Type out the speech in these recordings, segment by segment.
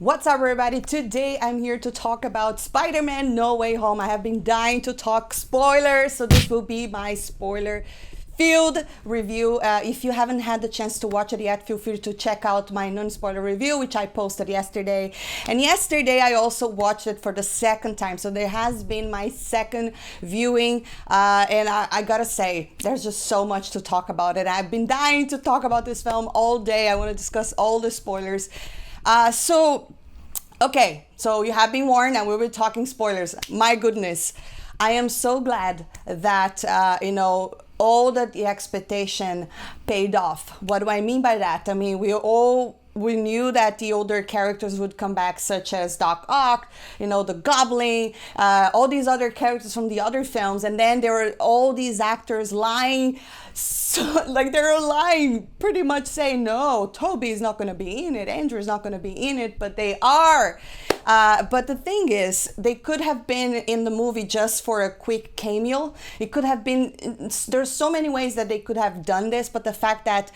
What's up, everybody? Today I'm here to talk about Spider-Man No Way Home. I have been dying to talk spoilers, so this will be my spoiler filled review. If you haven't had the chance to watch it yet, feel free to check out my non-spoiler review, which I posted yesterday. And yesterday I also watched it for the second time, so there has been my second viewing, and I gotta say, there's just so much to talk about it. I've been dying to talk about this film all day. I want to discuss all the spoilers. Okay, so you have been warned, and we were talking spoilers. My goodness, I am so glad that all that the expectation paid off. What do I mean by that? I mean, we knew that the older characters would come back, such as Doc Ock, the Goblin, all these other characters from the other films, and then there were all these actors lying. So, they were lying, pretty much saying, no, Toby is not going to be in it, Andrew is not going to be in it, but they are. But the thing is, they could have been in the movie just for a quick cameo. It could have been, there's so many ways that they could have done this, but the fact that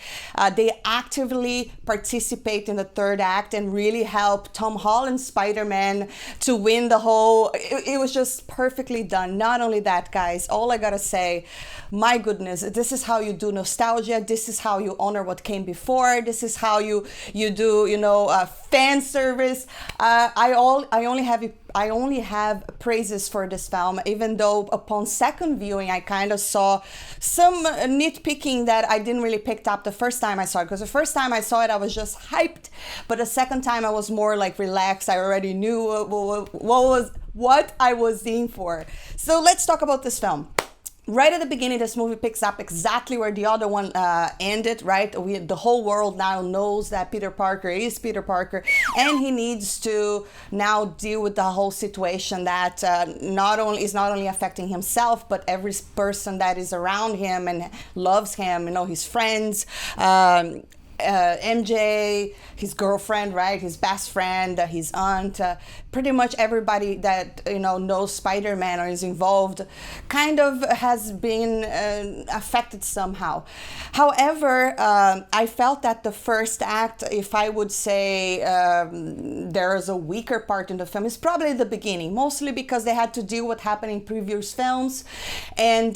they actively participate in the third act and really help Tom Holland's Spider-Man to win the whole, it was just perfectly done. Not only that, guys, all I gotta say, my goodness, this is how you do nostalgia. This is how you honor what came before. This is how you do, fan service. I only have praises for this film, even though upon second viewing I kind of saw some nitpicking that I didn't really pick up the first time I saw it, because the first time I saw it I was just hyped, but the second time I was more relaxed. I already knew what I was in for. So let's talk about this film. Right at the beginning, this movie picks up exactly where the other one ended, right? The whole world now knows that Peter Parker is Peter Parker, and he needs to now deal with the whole situation that not only affecting himself, but every person that is around him and loves him, his friends, MJ, his girlfriend, right? His best friend, his aunt, pretty much everybody that knows Spider-Man or is involved kind of has been affected somehow. However, I felt that the first act, if I would say there is a weaker part in the film, is probably the beginning, mostly because they had to deal with what happened in previous films. And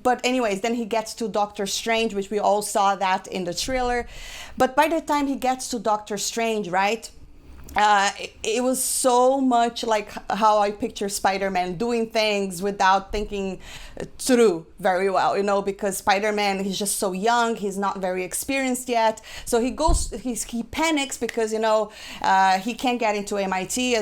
but anyways, then he gets to Doctor Strange, which we all saw that in the trailer. But by the time he gets to Doctor Strange, right, it was so much like how I picture Spider-Man doing things without thinking through very well, because Spider-Man, he's just so young, he's not very experienced yet. So he panics because, he can't get into MIT,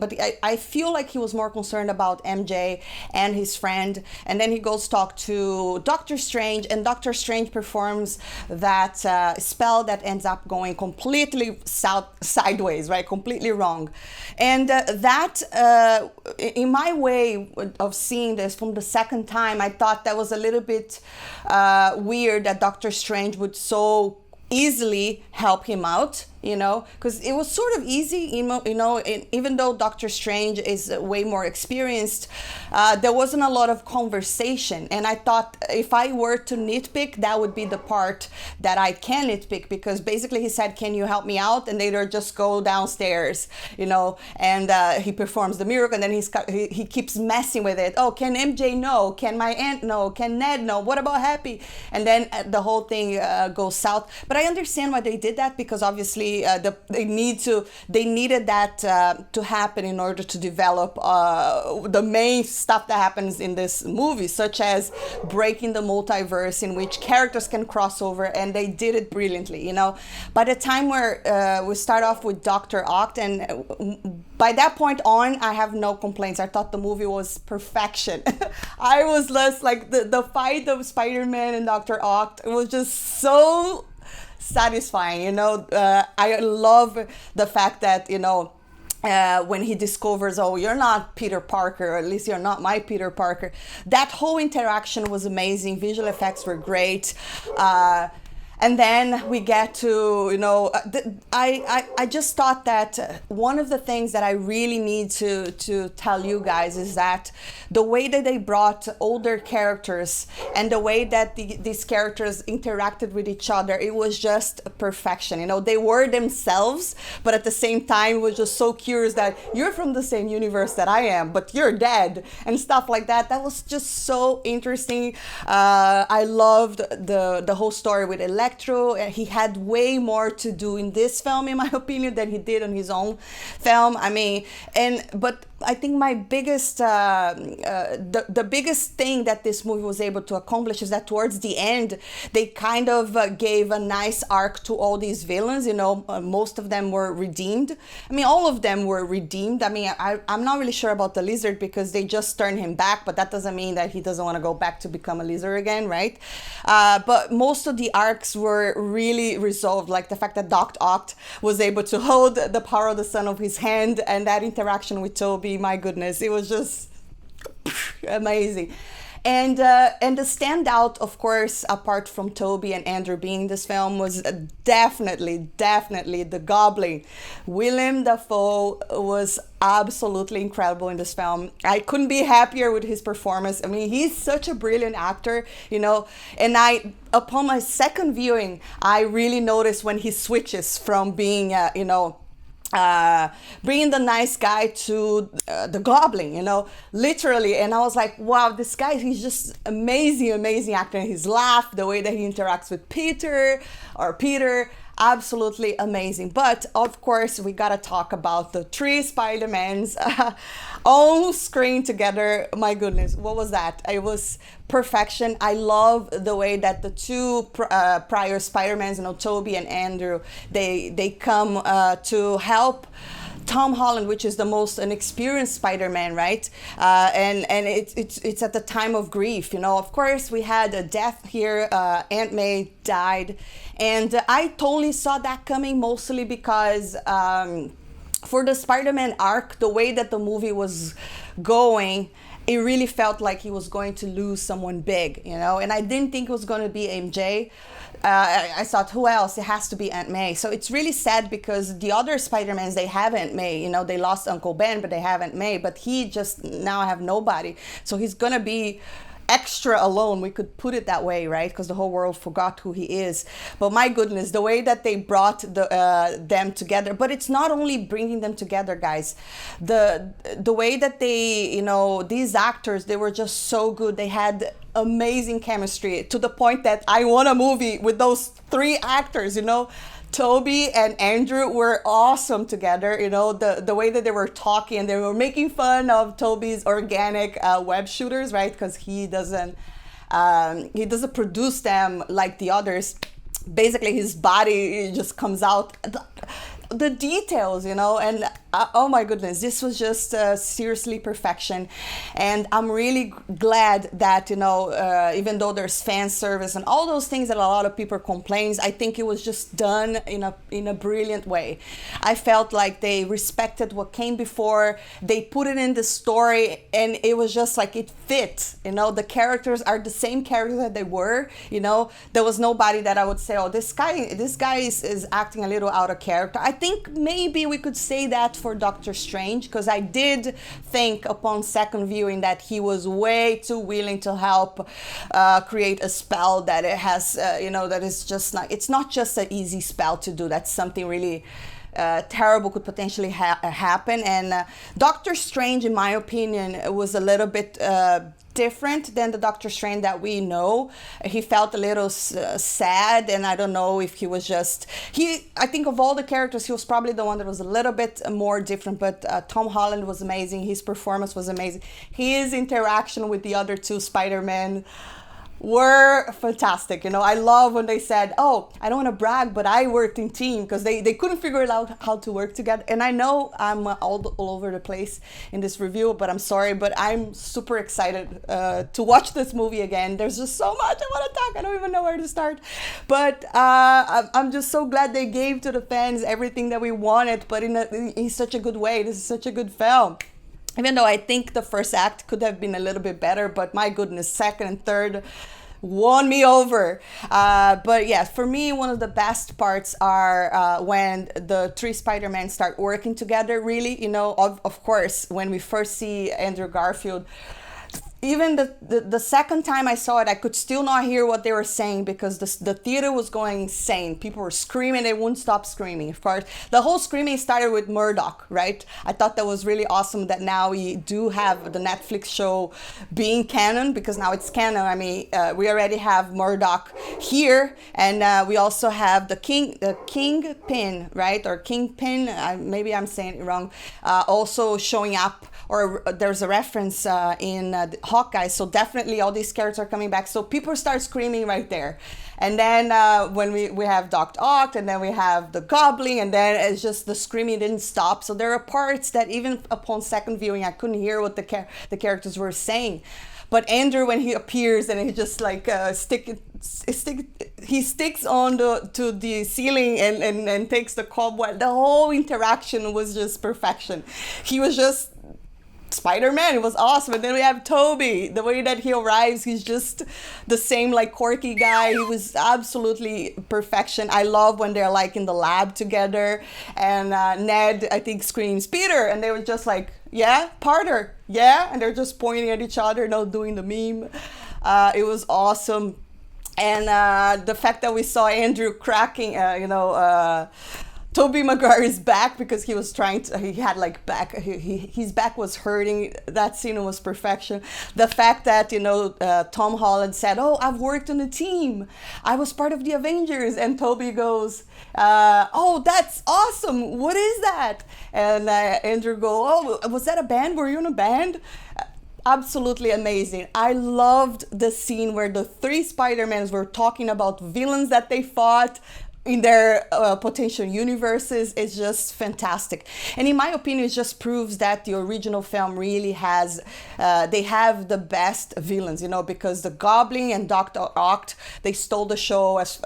but I feel like he was more concerned about MJ and his friend. And then he goes talk to Doctor Strange, and Doctor Strange performs that spell that ends up going completely sideways, right? Completely wrong. And that, in my way of seeing this from the second time, I thought that was a little bit weird that Doctor Strange would so easily help him out, because it was sort of easy, even though Doctor Strange is way more experienced, there wasn't a lot of conversation. And I thought if I were to nitpick, that would be the part that I can nitpick, because basically he said, can you help me out? And later just go downstairs, and he performs the miracle, and then he keeps messing with it. Oh, can MJ know? Can my aunt know? Can Ned know? What about Happy? And then the whole thing goes south. But I understand why they did that, because obviously they needed that to happen in order to develop the main stuff that happens in this movie, such as breaking the multiverse in which characters can cross over, and they did it brilliantly. By the time where we start off with Dr. Oct, and by that point on, I have no complaints. I thought the movie was perfection. I was less like the fight of Spider-Man and Dr. Oct. It was just so satisfying. I love the fact that when he discovers, oh, you're not Peter Parker, or at least you're not my Peter Parker. That whole interaction was amazing. Visual effects were great. And then we get to, I just thought that one of the things that I really need to tell you guys is that the way that they brought older characters and the way that these characters interacted with each other, it was just perfection. They were themselves, but at the same time, it was just so curious that you're from the same universe that I am, but you're dead and stuff like that. That was just so interesting. I loved the whole story with Electro. He had way more to do in this film, in my opinion, than he did on his own film. But I think my biggest, the biggest thing that this movie was able to accomplish is that towards the end, they kind of gave a nice arc to all these villains. Most of them were redeemed. All of them were redeemed. I'm not really sure about the lizard because they just turned him back, but that doesn't mean that he doesn't want to go back to become a lizard again, right? But most of the arcs were really resolved, like the fact that Doc Ock was able to hold the power of the sun of his hand, and that interaction with Toby, my goodness, it was just amazing. And the standout, of course, apart from Toby and Andrew being in this film, was definitely the Goblin. Willem Dafoe was absolutely incredible in this film. I couldn't be happier with his performance. He's such a brilliant actor, and upon my second viewing, I really noticed when he switches from being, bringing the nice guy to the Goblin, literally. And I was like, wow, this guy, he's just amazing actor. His laugh, the way that he interacts with Peter, absolutely amazing. But of course, we gotta talk about the three Spider-Mans on screen together. My goodness, what was that? It was perfection. I love the way that the two prior Spider-Mans, Toby and Andrew, they come to help Tom Holland, which is the most inexperienced Spider-Man, right? And it's at the time of grief. Of course, we had a death here. Aunt May died, and I totally saw that coming, mostly because for the Spider-Man arc, the way that the movie was going, it really felt like he was going to lose someone big, and I didn't think it was going to be MJ. I thought, who else? It has to be Aunt May. So it's really sad because the other Spider-Mans, they have Aunt May. They lost Uncle Ben, but they have Aunt May. But he just now have nobody. So he's going to be extra alone. We could put it that way, right? Because the whole world forgot who he is. But my goodness, the way that they brought them together. But it's not only bringing them together, guys. The way that they, these actors, they were just so good. They had amazing chemistry to the point that I want a movie with those three actors. Toby and Andrew were awesome together. The way that they were talking, and they were making fun of Toby's organic web shooters, right? Because he doesn't produce them like the others. Basically, his body just comes out. The details, and oh my goodness, this was just seriously perfection. And I'm really glad that, even though there's fan service and all those things that a lot of people complain, I think it was just done in a brilliant way. I felt like they respected what came before. They put it in the story, and it was just like it fit. The characters are the same characters that they were. There was nobody that I would say, oh, this guy is acting a little out of character. I think maybe we could say that for Doctor Strange, because I did think upon second viewing that he was way too willing to help create a spell that it has, that is just not, it's not just an easy spell to do. That's something really terrible could potentially happen. And Doctor Strange, in my opinion, was a little bit different than the Doctor Strange that we know. He felt a little sad, and I don't know if he was just... I think of all the characters, he was probably the one that was a little bit more different, but Tom Holland was amazing. His performance was amazing. His interaction with the other two Spider-Man were fantastic. I love when they said, oh, I don't want to brag, but I worked in team, because they couldn't figure it out how to work together. And I know I'm all over the place in this review, but I'm sorry, but I'm super excited to watch this movie again. There's just so much I want to talk. I don't even know where to start. But I'm just so glad they gave to the fans everything that we wanted, but in such a good way. This is such a good film. Even though I think the first act could have been a little bit better, but my goodness, second and third, won me over. But yeah, for me, one of the best parts are when the three Spider-Men start working together, really, of course, when we first see Andrew Garfield. Even the second time I saw it, I could still not hear what they were saying because the theater was going insane. People were screaming. They wouldn't stop screaming. Of course, the whole screaming started with Murdoch, right? I thought that was really awesome that now we do have the Netflix show being canon, because now it's canon. I mean, we already have Murdoch here, and we also have the Kingpin, right? Or Kingpin, maybe I'm saying it wrong, also showing up, or there's a reference in Hawkeye, so definitely all these characters are coming back. So people start screaming right there. And then when we have Dr. Oct, and then we have the Goblin, and then it's just the screaming didn't stop. So there are parts that even upon second viewing, I couldn't hear what the characters were saying. But Andrew, when he appears and he just like he sticks on to the ceiling and takes the cobweb, the whole interaction was just perfection. He was just Spider-Man. It was awesome. And then we have Toby. The way that he arrives, he's just the same like quirky guy. He was absolutely perfection. I love when they're like in the lab together, and Ned, I think, screams Peter, and they were just like, yeah, Parter, yeah, and they're just pointing at each other, doing the meme. It was awesome. And the fact that we saw Andrew cracking, Tobey Maguire's back, because he was he had like back, his back was hurting. That scene was perfection. The fact that, Tom Holland said, "Oh, I've worked on a team. I was part of the Avengers." And Tobey goes, "Oh, that's awesome. What is that?" And Andrew go, "Oh, was that a band? Were you in a band?" Absolutely amazing. I loved the scene where the three Spider-Mans were talking about villains that they fought in their potential universes. Is just fantastic. And in my opinion, it just proves that the original film really has, they have the best villains, because the Goblin and Dr. Oct, they stole the show, as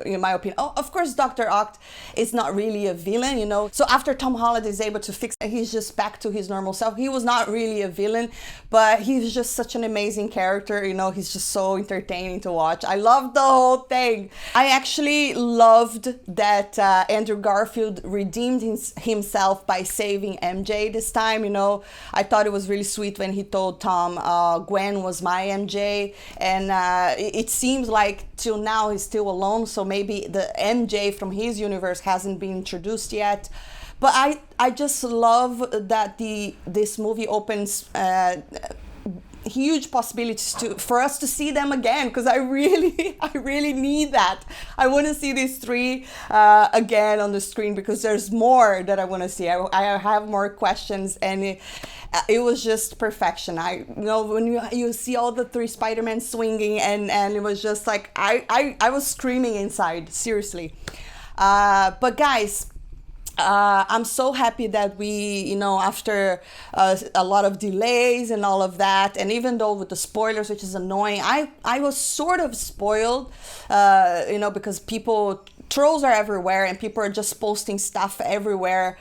in my opinion. Oh, of course, Dr. Oct is not really a villain, So after Tom Holland is able to fix it, he's just back to his normal self. He was not really a villain, but he's just such an amazing character, He's just so entertaining to watch. I loved the whole thing. I actually loved that Andrew Garfield redeemed himself by saving MJ this time. I thought it was really sweet when he told Tom, Gwen was my MJ, and it seems like till now he's still alone, so maybe the MJ from his universe hasn't been introduced yet. But I just love that this movie opens huge possibilities for us to see them again, because I really need that. I want to see these three again on the screen, because there's more that I want to see. I have more questions, and it was just perfection. When you see all the three Spider-Men swinging, and it was just like I was screaming inside, seriously. But guys, I'm so happy that we, after a lot of delays and all of that, and even though with the spoilers, which is annoying, I was sort of spoiled, because trolls are everywhere, and people are just posting stuff everywhere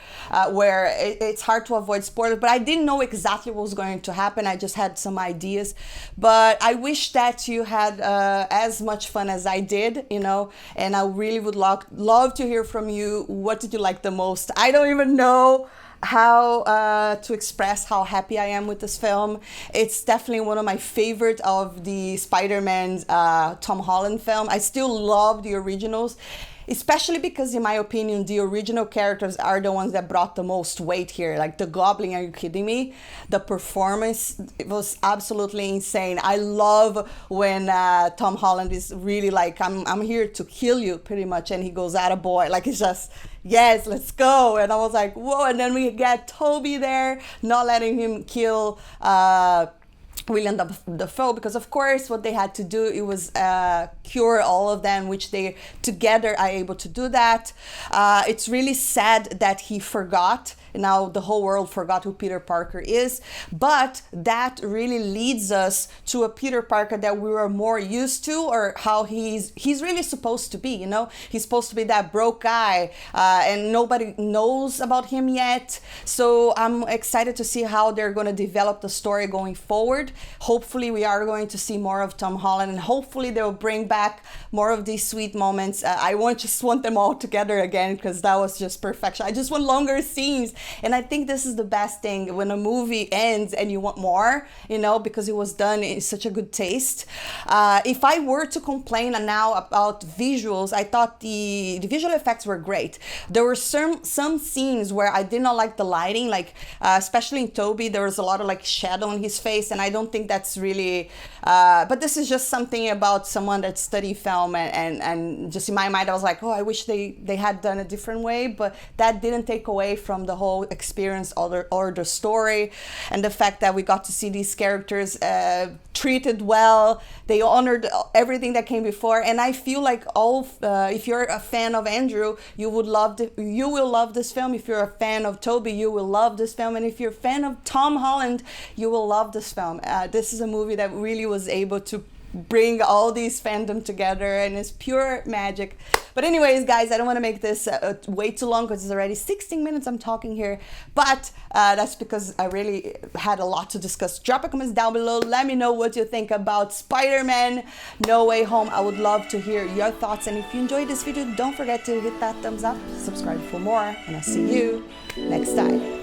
where it's hard to avoid spoilers. But I didn't know exactly what was going to happen. I just had some ideas. But I wish that you had as much fun as I did, and I really would love to hear from you. What did you like the most? I don't even know how to express how happy I am with this film. It's definitely one of my favorite of the Spider-Man Tom Holland film. I still love the originals, especially because, in my opinion, the original characters are the ones that brought the most weight here. Like the Goblin, are you kidding me? The performance, it was absolutely insane. I love when Tom Holland is really like, I'm here to kill you, pretty much, and he goes, "Attaboy," like it's just, yes, let's go. And I was like, whoa. And then we get Toby there, not letting him kill William Dafoe, because of course what they had to do, it was cure all of them, which they together are able to do that. It's really sad that he forgot now the whole world forgot who Peter Parker is. But that really leads us to a Peter Parker that we were more used to, or how he's really supposed to be, you know? He's supposed to be that broke guy, and nobody knows about him yet. So I'm excited to see how they're going to develop the story going forward. Hopefully we are going to see more of Tom Holland, and hopefully they'll bring back more of these sweet moments. I just want them all together again, because that was just perfection. I just want longer scenes, and I think this is the best thing when a movie ends and you want more, you know, because it was done in such a good taste. If I were to complain now about visuals, I thought the visual effects were great. There were some scenes where I did not like the lighting, like especially in Toby, there was a lot of like shadow on his face, and I don't think that's really but this is just something about someone that studied film, and just in my mind I was like, oh, I wish they had done a different way, but that didn't take away from the whole experience or the story, and the fact that we got to see these characters treated well. They honored everything that came before, and I feel like if you're a fan of Andrew, you will love this film. If you're a fan of Toby, you will love this film, and if you're a fan of Tom Holland, you will love this film. This is a movie that really was able to bring all these fandom together, and it's pure magic. But anyways, guys, I don't want to make this way too long, because it's already 16 minutes I'm talking here, but that's because I really had a lot to discuss. Drop a comment down below. Let me know what you think about Spider-Man No Way Home. I would love to hear your thoughts, and if you enjoyed this video, don't forget to hit that thumbs up, subscribe for more, and I'll see you next time.